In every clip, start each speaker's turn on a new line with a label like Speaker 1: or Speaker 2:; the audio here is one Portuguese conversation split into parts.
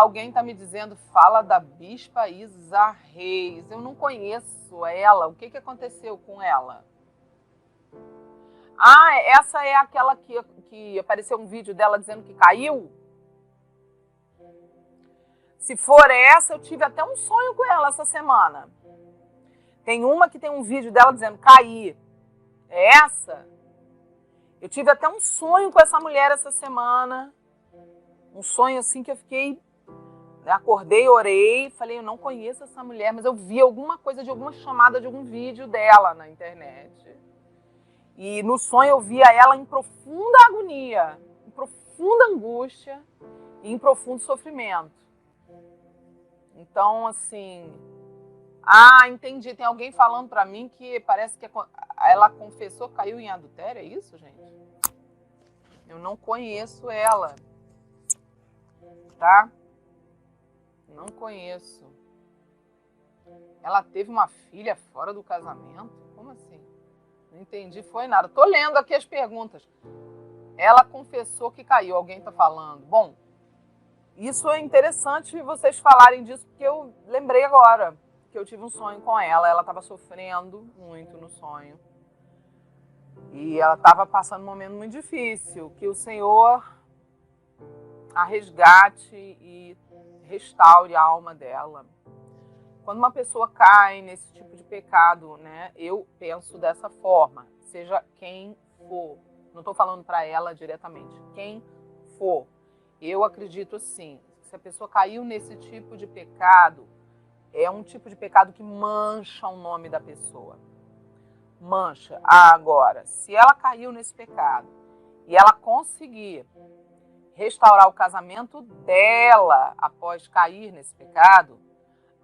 Speaker 1: Alguém está me dizendo, fala da Bispa Isa Reis. Eu não conheço ela. O que aconteceu com ela? Ah, essa é aquela que apareceu um vídeo dela dizendo que caiu? Se for essa, eu tive até um sonho com ela essa semana. Tem uma que tem um vídeo dela dizendo caí. É essa? Eu tive até um sonho com essa mulher essa semana. Um sonho assim que eu fiquei... Acordei, orei, falei, eu não conheço essa mulher, mas eu vi alguma coisa de alguma chamada de algum vídeo dela na internet. E no sonho eu via ela em profunda agonia, em profunda angústia e em profundo sofrimento. Então, assim... entendi. Tem alguém falando pra mim que parece que ela confessou, caiu em adultério, é isso, gente? Eu não conheço ela, tá? Não conheço. Ela teve uma filha fora do casamento? Como assim? Não entendi, foi nada. Tô lendo aqui as perguntas. Ela confessou que caiu, alguém tá falando. Bom, isso é interessante vocês falarem disso, porque eu lembrei agora que eu tive um sonho com ela. Ela estava sofrendo muito no sonho. E ela estava passando um momento muito difícil, que o Senhor a resgate e restaure a alma dela. Quando uma pessoa cai nesse tipo de pecado, né, eu penso dessa forma, seja quem for. Não estou falando para ela diretamente, quem for. Eu acredito assim, se a pessoa caiu nesse tipo de pecado, é um tipo de pecado que mancha o nome da pessoa. Mancha. Agora, se ela caiu nesse pecado e ela conseguir restaurar o casamento dela após cair nesse pecado,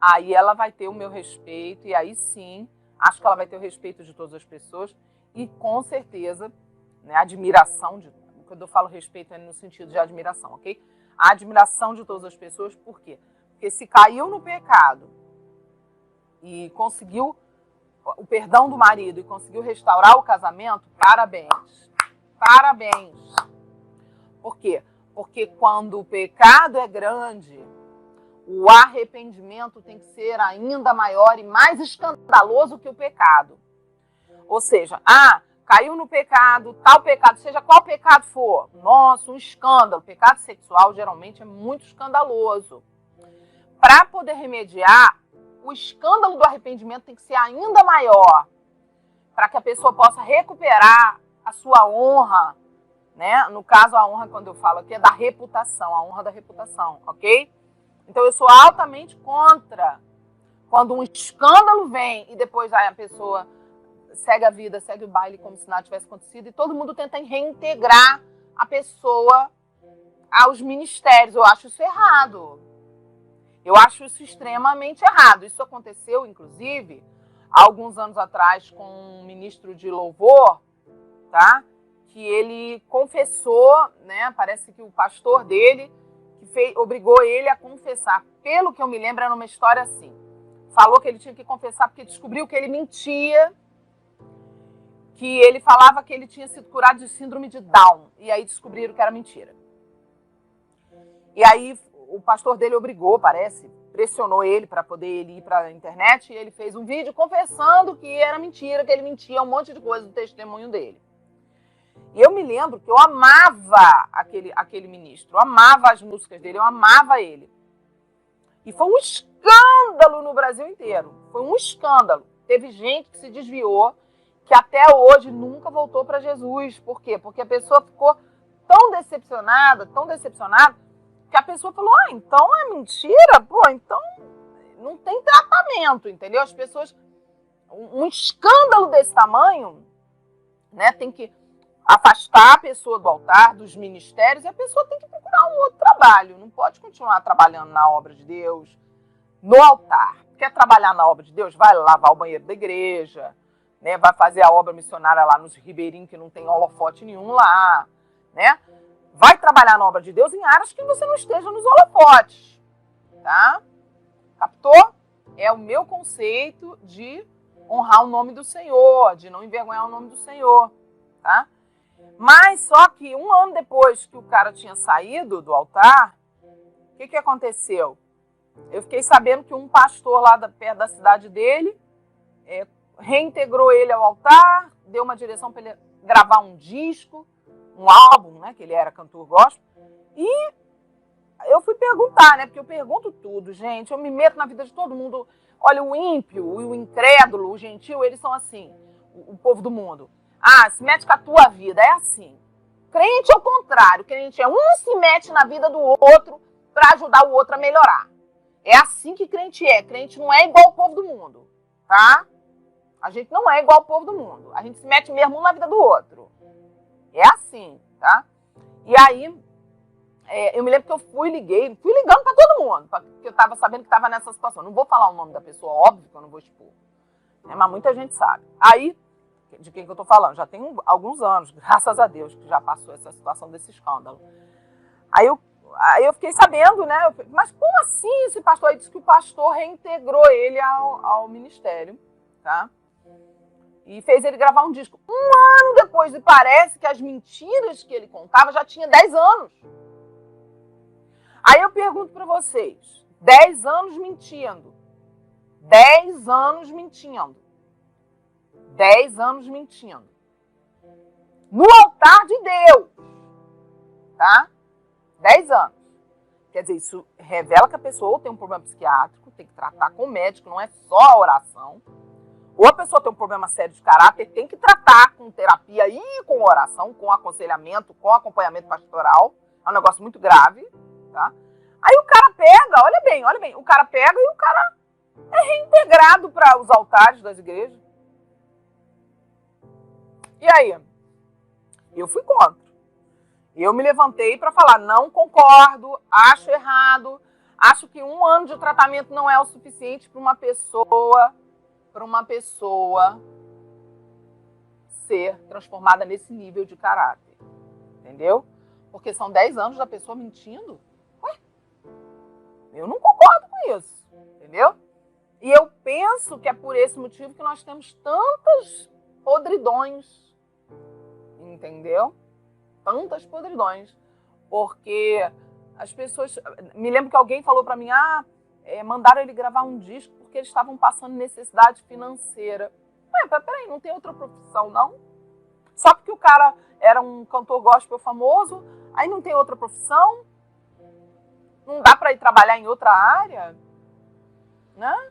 Speaker 1: aí ela vai ter o meu respeito e aí sim, acho que ela vai ter o respeito de todas as pessoas e com certeza, né, admiração, quando eu falo respeito é no sentido de admiração, ok? A admiração de todas as pessoas, por quê? Porque se caiu no pecado e conseguiu o perdão do marido e conseguiu restaurar o casamento, parabéns. Parabéns. Por quê? Porque quando o pecado é grande, o arrependimento tem que ser ainda maior e mais escandaloso que o pecado. Ou seja, caiu no pecado, tal pecado, seja qual pecado for. Nossa, um escândalo. Pecado sexual geralmente é muito escandaloso. Para poder remediar, o escândalo do arrependimento tem que ser ainda maior. Para que a pessoa possa recuperar a sua honra, né? No caso, a honra, quando eu falo aqui, é da reputação, a honra da reputação, ok? Então, eu sou altamente contra quando um escândalo vem e depois a pessoa segue a vida, segue o baile como se nada tivesse acontecido e todo mundo tenta reintegrar a pessoa aos ministérios. Eu acho isso errado. Eu acho isso extremamente errado. Isso aconteceu, inclusive, há alguns anos atrás com um ministro de louvor, tá? Que ele confessou, né? Parece que o pastor dele que obrigou ele a confessar. Pelo que eu me lembro, era uma história assim. Falou que ele tinha que confessar porque descobriu que ele mentia, que ele falava que ele tinha sido curado de síndrome de Down. E aí descobriram que era mentira. E aí o pastor dele obrigou, parece, pressionou ele para poder ele ir para a internet e ele fez um vídeo confessando que era mentira, que ele mentia um monte de coisa do testemunho dele. E eu me lembro que eu amava aquele ministro, eu amava as músicas dele, eu amava ele. E foi um escândalo no Brasil inteiro, foi um escândalo. Teve gente que se desviou, que até hoje nunca voltou para Jesus. Por quê? Porque a pessoa ficou tão decepcionada, que a pessoa falou, então é mentira? Pô, então não tem tratamento, entendeu? As pessoas, um escândalo desse tamanho, né, tem que afastar a pessoa do altar, dos ministérios, e a pessoa tem que procurar um outro trabalho. Não pode continuar trabalhando na obra de Deus, no altar. Quer trabalhar na obra de Deus? Vai lavar o banheiro da igreja, né? Vai fazer a obra missionária lá nos ribeirinhos, que não tem holofote nenhum lá, né? Vai trabalhar na obra de Deus em áreas que você não esteja nos holofotes, tá? Captou? É o meu conceito de honrar o nome do Senhor, de não envergonhar o nome do Senhor, tá? Mas só que um ano depois que o cara tinha saído do altar, O que aconteceu? Eu fiquei sabendo que um pastor lá perto da cidade dele reintegrou ele ao altar, deu uma direção para ele gravar um disco, um álbum, né? Que ele era cantor gospel. E eu fui perguntar, né? Porque eu pergunto tudo, gente. Eu me meto na vida de todo mundo. Olha, o ímpio, o incrédulo, o gentil, eles são assim, o povo do mundo. Ah, se mete com a tua vida, é assim. Crente é o contrário, crente é um se mete na vida do outro para ajudar o outro a melhorar. É assim que crente é. Crente não é igual ao povo do mundo, tá? A gente não é igual ao povo do mundo. A gente se mete mesmo um na vida do outro. É assim, tá? E aí, eu me lembro que eu fui ligando para todo mundo, porque eu estava sabendo que estava nessa situação. Não vou falar o nome da pessoa, óbvio que eu não vou expor, né? Mas muita gente sabe. Aí, de quem que eu estou falando? Já tem alguns anos, graças a Deus, que já passou essa situação desse escândalo. Aí eu fiquei sabendo, né? Mas como assim esse pastor? Aí disse que o pastor reintegrou ele ao ministério, tá? E fez ele gravar um disco. Um ano depois, e parece que as mentiras que ele contava já tinha 10 anos. Aí eu pergunto para vocês, 10 anos mentindo. 10 anos mentindo. 10 anos mentindo. No altar de Deus. Tá? 10 anos. Quer dizer, isso revela que a pessoa ou tem um problema psiquiátrico, tem que tratar com o médico, não é só a oração. Ou a pessoa tem um problema sério de caráter, tem que tratar com terapia e com oração, com aconselhamento, com acompanhamento pastoral. É um negócio muito grave, tá? Aí o cara pega, olha bem, o cara pega e o cara é reintegrado para os altares das igrejas. E aí? Eu fui contra. Eu me levantei para falar, não concordo, acho errado, acho que 1 ano de tratamento não é o suficiente para uma pessoa ser transformada nesse nível de caráter, entendeu? Porque são 10 anos da pessoa mentindo. Ué, eu não concordo com isso, entendeu? E eu penso que é por esse motivo que nós temos tantas podridões, entendeu? Tantas podridões, porque as pessoas... Me lembro que alguém falou para mim, mandaram ele gravar um disco porque eles estavam passando necessidade financeira. Ué, peraí, não tem outra profissão, não? Só porque o cara era um cantor gospel famoso, aí não tem outra profissão? Não dá para ir trabalhar em outra área? Né?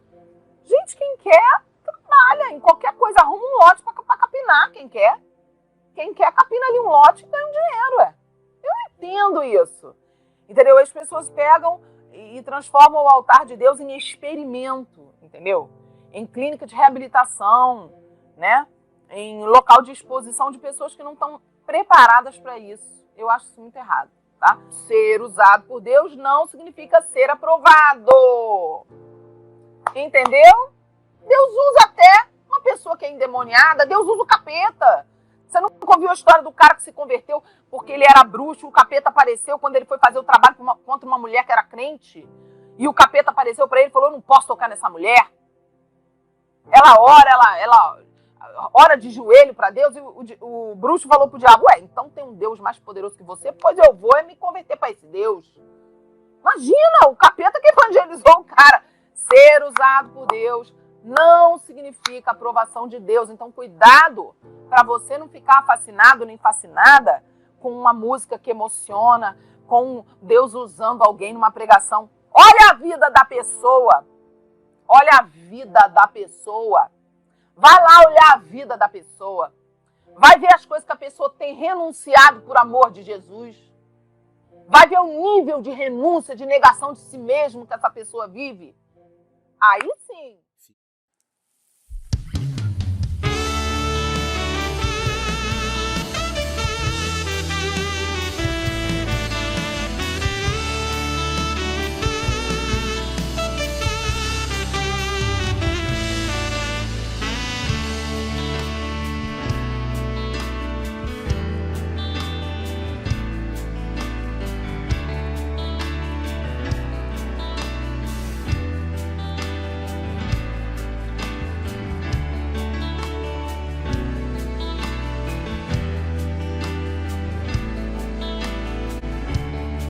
Speaker 1: Gente, quem quer, trabalha em qualquer coisa, arruma um lote para capinar, quem quer. Quem quer, capina ali um lote e ganha um dinheiro, Eu não entendo isso. Entendeu? As pessoas pegam e transformam o altar de Deus em experimento, entendeu? Em clínica de reabilitação, né? Em local de exposição de pessoas que não estão preparadas para isso. Eu acho isso muito errado, tá? Ser usado por Deus não significa ser aprovado. Entendeu? Deus usa até uma pessoa que é endemoniada, Deus usa o capeta. Você nunca ouviu a história do cara que se converteu porque ele era bruxo, o capeta apareceu quando ele foi fazer o trabalho contra uma mulher que era crente, e o capeta apareceu para ele e falou, eu não posso tocar nessa mulher. Ela ora de joelho para Deus, e o bruxo falou pro diabo, então tem um Deus mais poderoso que você, pois eu vou me converter para esse Deus. Imagina, o capeta que evangelizou o cara. Ser usado por Deus não significa aprovação de Deus. Então, cuidado para você não ficar fascinado nem fascinada com uma música que emociona, com Deus usando alguém numa pregação. Olha a vida da pessoa. Olha a vida da pessoa. Vai lá olhar a vida da pessoa. Vai ver as coisas que a pessoa tem renunciado por amor de Jesus. Vai ver o nível de renúncia, de negação de si mesmo que essa pessoa vive. Aí sim.